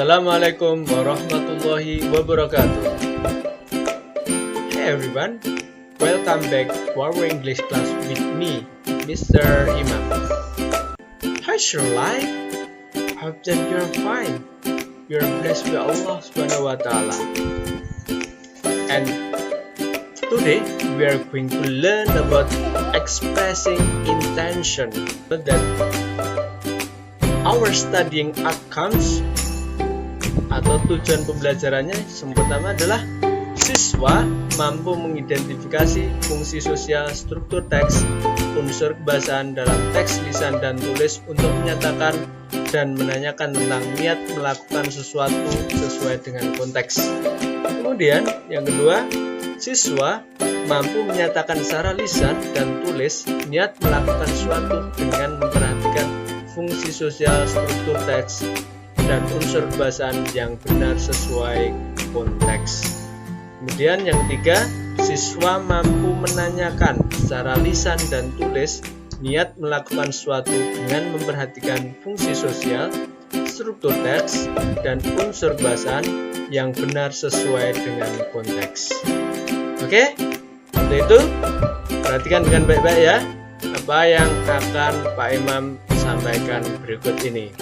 Assalamualaikum warahmatullahi wabarakatuh. Hey everyone, welcome back to our English class with me, Mr. Imam. How's your life? Hope that you're fine. You're blessed by Allah Subhanahu wa Ta'ala. And today we are going to learn about expressing intention. That our studying outcomes atau tujuan pembelajarannya yang pertama adalah siswa mampu mengidentifikasi fungsi sosial struktur teks, unsur kebahasaan dalam teks lisan dan tulis untuk menyatakan dan menanyakan tentang niat melakukan sesuatu sesuai dengan konteks. Kemudian yang kedua, siswa mampu menyatakan secara lisan dan tulis niat melakukan sesuatu dengan memperhatikan fungsi sosial struktur teks dan unsur kebahasaan yang benar sesuai konteks. Kemudian yang ketiga, siswa mampu menanyakan secara lisan dan tulis niat melakukan sesuatu dengan memperhatikan fungsi sosial, struktur teks, dan unsur kebahasaan yang benar sesuai dengan konteks. Oke? Untuk itu, perhatikan dengan baik-baik ya apa yang akan Pak Imam sampaikan berikut ini.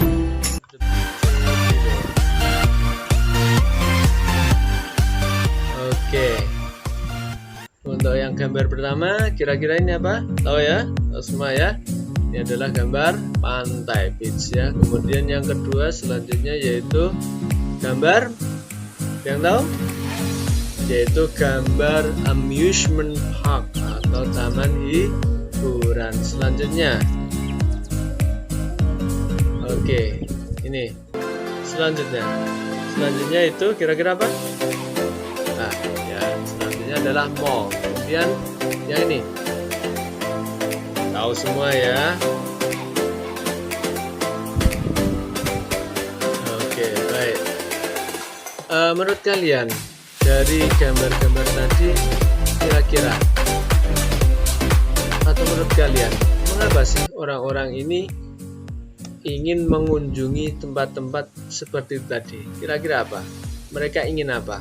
Oke, untuk yang gambar pertama, kira-kira ini apa? Tahu ya? Tahu semua ya? Ini adalah gambar pantai beach ya. Kemudian yang kedua selanjutnya yaitu gambar yang tahu? Yaitu gambar amusement park atau taman hiburan. Selanjutnya, oke, ini selanjutnya itu kira-kira apa? Nah, ya, selanjutnya adalah mall. Kemudian yang ini tahu semua ya. Oke, baik. Menurut kalian dari gambar-gambar tadi kira-kira atau menurut kalian mengapa sih orang-orang ini ingin mengunjungi tempat-tempat seperti itu tadi? Kira-kira apa? Mereka ingin apa?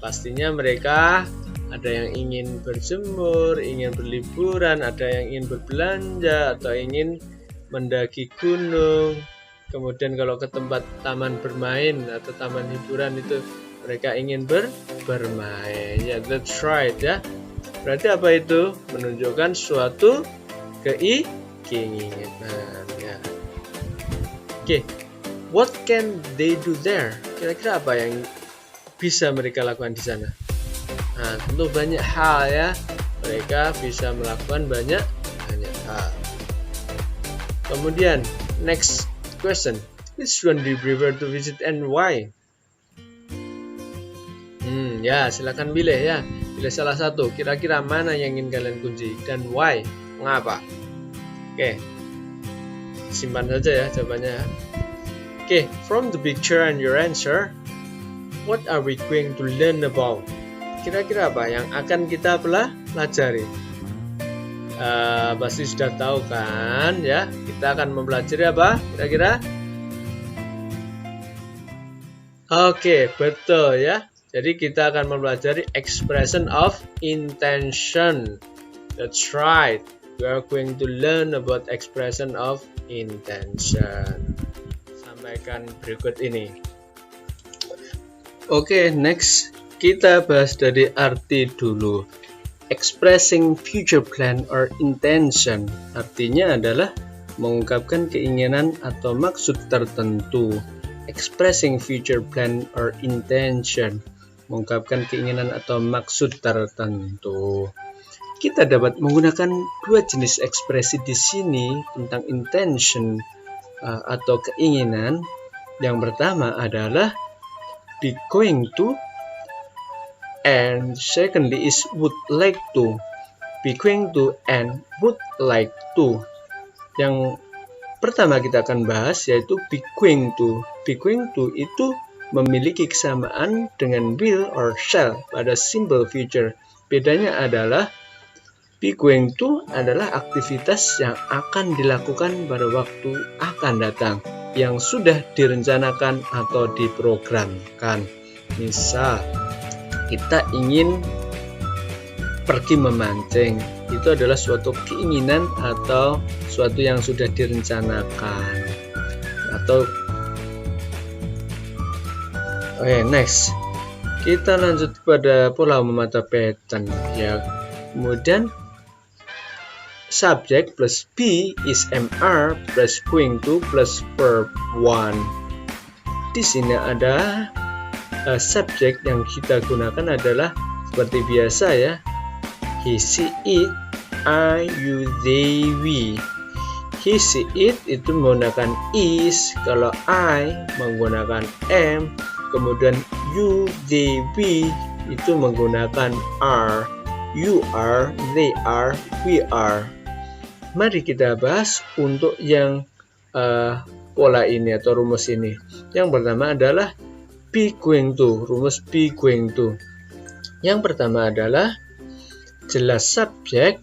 Pastinya mereka ada yang ingin berjemur, ingin berliburan, ada yang ingin berbelanja, atau ingin mendaki gunung. Kemudian kalau ke tempat taman bermain atau taman hiburan itu mereka ingin bermain. Ya, that's right ya. Berarti apa itu? Menunjukkan suatu keinginan ya. Oke, what can they do there? Kira-kira apa yang bisa mereka lakukan di sana? Nah, tentu banyak hal ya. Mereka bisa melakukan banyak hal. Kemudian, next question. Which one do you prefer to visit and why? Ya, silakan pilih ya. Pilih salah satu. Kira-kira mana yang ingin kalian kunjungi dan why? Mengapa? Oke. Simpan saja ya jawabannya ya. Oke, from the picture and your answer, what are we going to learn about? Kira-kira apa yang akan kita pelajari? Pasti sudah tahu kan ya. Kita akan mempelajari apa? Kira-kira? Oke, betul ya. Jadi kita akan mempelajari expression of intention. That's right. We are going to learn about expression of intention. Sampaikan berikut ini. Oke, next kita bahas dari arti dulu. Expressing future plan or intention artinya adalah mengungkapkan keinginan atau maksud tertentu. Expressing future plan or intention, mengungkapkan keinginan atau maksud tertentu. Kita dapat menggunakan dua jenis ekspresi di sini tentang intention atau keinginan. Yang pertama adalah be going to, and secondly is would like to. Be going to and would like to. Yang pertama kita akan bahas yaitu be going to. Be going to itu memiliki kesamaan dengan will or shall pada simple future. Bedanya adalah be going to adalah aktivitas yang akan dilakukan pada waktu akan datang. yang sudah direncanakan atau diprogramkan. Misal, kita ingin pergi memancing, itu adalah suatu keinginan atau suatu yang sudah direncanakan. Atau next, kita lanjut pada pola memata pattern ya. Kemudian subject plus be is MR plus going to plus verb 1. Di sini ada subjek yang kita gunakan adalah seperti biasa ya. He, she, it, I, you, they, we. He, she, it itu menggunakan is, kalau I menggunakan am, kemudian you, they, we itu menggunakan are. You are, they are, we are. Mari kita bahas untuk yang pola ini atau rumus ini. Yang pertama adalah be going to, rumus be going to. Yang pertama adalah jelas subjek.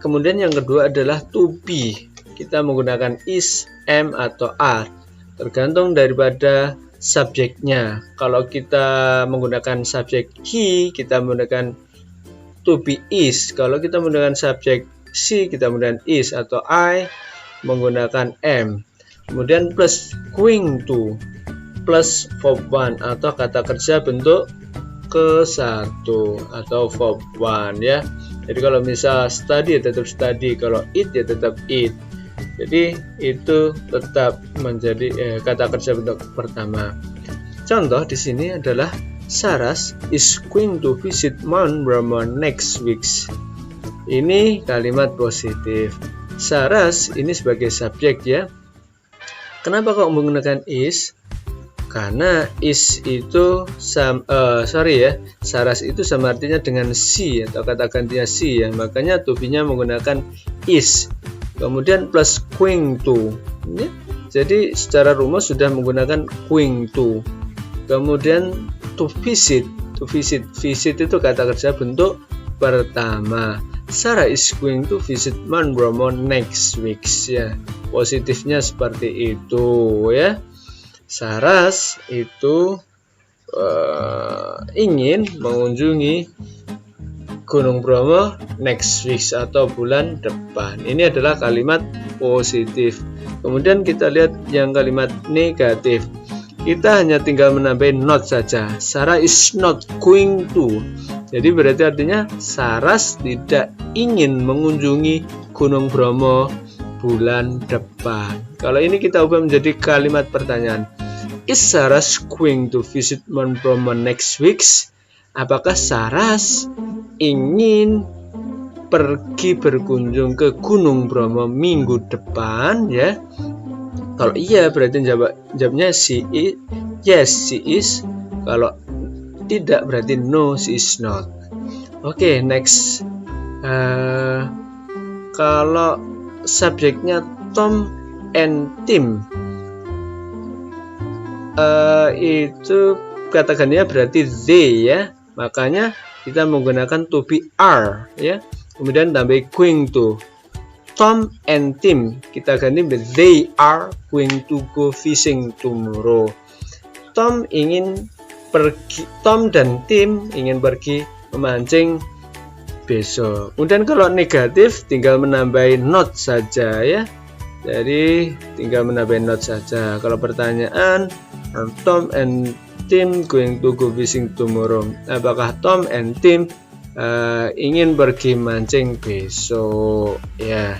Kemudian yang kedua adalah to be. Kita menggunakan is, am, atau are. Tergantung daripada subjeknya. Kalau kita menggunakan subjek he, kita menggunakan to be is. Kalau kita menggunakan subjek she, kita menggunakan is, atau I menggunakan am. Kemudian plus going to plus verb 1 atau kata kerja bentuk ke-1 atau verb 1 ya. Jadi kalau misal study ya tetap study, kalau eat ya tetap eat. Jadi itu tetap menjadi kata kerja bentuk pertama. Contoh di sini adalah Saras is going to visit Mount Bromo next week. Ini kalimat positif. Saras ini sebagai subjek ya. Kenapa kok menggunakan is? Karena is itu Saras itu sama artinya dengan si atau kata gantinya si ya. Makanya to be-nya menggunakan is. Kemudian plus going to. Ya. Jadi secara rumus sudah menggunakan going to. Kemudian to visit. Visit itu kata kerja bentuk pertama. Sarah is going to visit Mount Bromo next week ya. Positifnya seperti itu ya. Saras itu ingin mengunjungi Gunung Bromo next week atau bulan depan. Ini adalah kalimat positif. Kemudian kita lihat yang kalimat negatif. Kita hanya tinggal menambahin not saja. Sarah is not going to. Jadi berarti artinya Saras tidak ingin mengunjungi Gunung Bromo bulan depan. Kalau ini kita ubah menjadi kalimat pertanyaan. Is Saras going to visit Mount Bromo next week? Apakah Saras ingin pergi berkunjung ke Gunung Bromo minggu depan ya? Kalau iya berarti jawabnya she is, yes she is. Kalau tidak berarti no she is not. Oke, next. Kalau subjeknya Tom and Tim, itu kata gantinya berarti they ya. Makanya kita menggunakan to be are ya. Kemudian tambah going to. Tom and Tim kita ganti menjadi they are going to go fishing tomorrow. Tom dan Tim ingin pergi memancing besok. Kemudian kalau negatif tinggal menambah not saja ya. Jadi tinggal menambah not saja. Kalau pertanyaan, are Tom and Tim going to go fishing tomorrow? Apakah Tom and Tim ingin pergi mancing besok ya?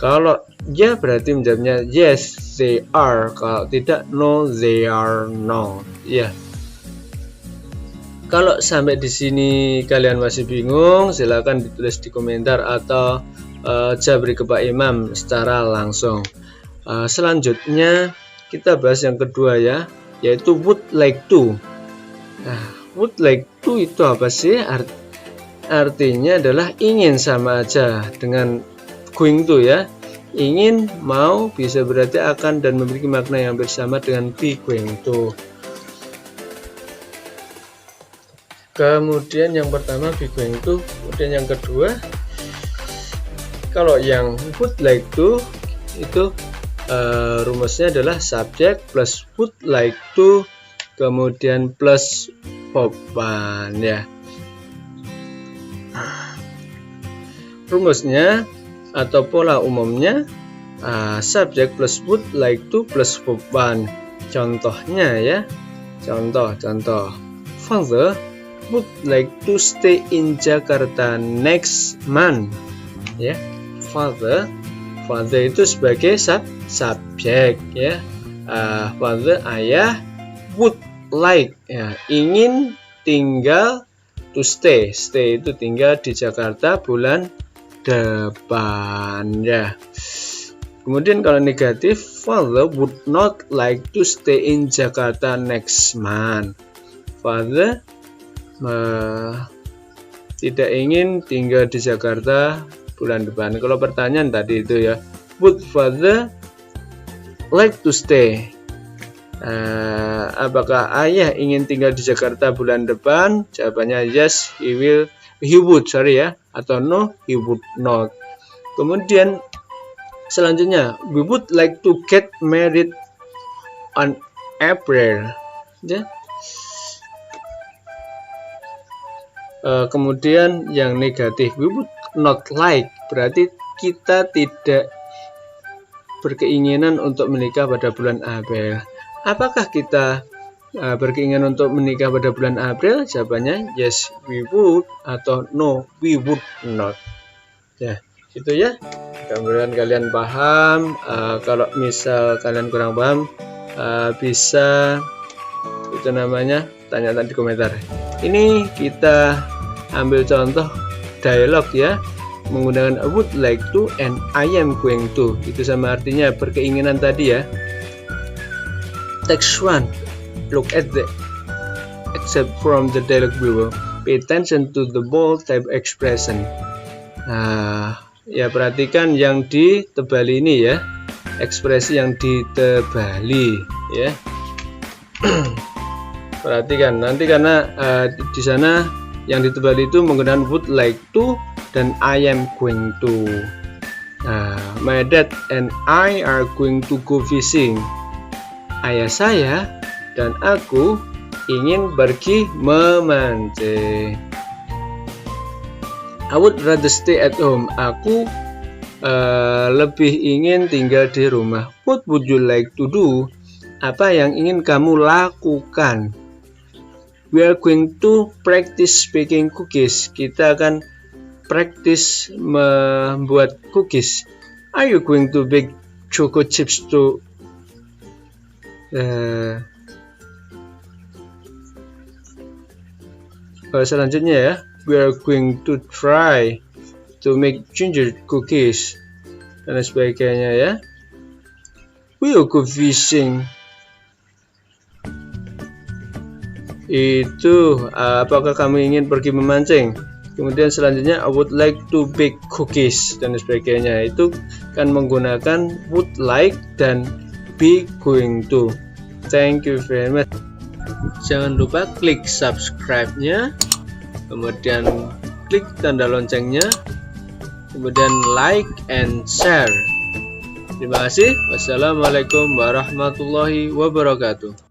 Kalau ya berarti menjawabnya yes they are. Kalau tidak no they are not ya. Kalau sampai di sini kalian masih bingung, silakan ditulis di komentar atau jabri ke Pak Imam secara langsung. Selanjutnya kita bahas yang kedua ya, yaitu would like to. Nah, would like to itu apa sih? Artinya adalah ingin, sama aja dengan going to ya. Ingin, mau bisa berarti akan dan memiliki makna yang bersama dengan be going to. Kemudian yang pertama be going to, kemudian yang kedua kalau yang would like to itu rumusnya adalah subject plus would like to kemudian plus verb 1 ya. Rumusnya atau pola umumnya subject plus would like to plus verb 1. Contohnya ya, contoh Father would like to stay in Jakarta next month ya. Father itu sebagai subjek ya. Father ayah, would like ya, ingin tinggal, to stay itu tinggal di Jakarta bulan depan ya. Kemudian kalau negatif, Father would not like to stay in Jakarta next month. Father tidak ingin tinggal di Jakarta bulan depan. Kalau pertanyaan tadi itu ya, would Father like to stay? Apakah ayah ingin tinggal di Jakarta bulan depan? Jawabannya yes, he would ya, atau no, he would not. Kemudian selanjutnya, we would like to get married on April ya. Kemudian yang negatif, we would not like, berarti kita tidak berkeinginan untuk menikah pada bulan April. Apakah kita berkeinginan untuk menikah pada bulan April? Jawabannya yes, we would, atau no, we would not ya. Itu ya, mudah-mudahan kalian paham. Kalau misal kalian kurang paham, bisa itu namanya tanya di komentar. Ini kita ambil contoh dialog ya, menggunakan I would like to and I am going to. Itu sama artinya berkeinginan tadi ya. Text 1, look at the except from the dialog below. Pay attention to the bold type expression. Ya perhatikan yang ditebali ini ya, ekspresi yang ditebali ya. Perhatikan nanti karena di sana yang ditebali itu menggunakan would like to dan I am going to. My dad and I are going to go fishing. Ayah saya dan aku ingin pergi memancing. I would rather stay at home. Aku lebih ingin tinggal di rumah. What would you like to do? Apa yang ingin kamu lakukan? We are going to practice baking cookies. Kita akan practice membuat cookies. Are you going to bake chocolate chips to selanjutnya ya, we are going to try to make ginger cookies dan sebagainya ya. We will go fishing. Itu apakah kamu ingin pergi memancing? Kemudian selanjutnya I would like to bake cookies dan sebagainya. Itu kan menggunakan would like dan be going to. Thank you very much. Jangan lupa klik subscribe-nya, kemudian klik tanda loncengnya, kemudian like and share. Terima kasih. Wassalamualaikum warahmatullahi wabarakatuh.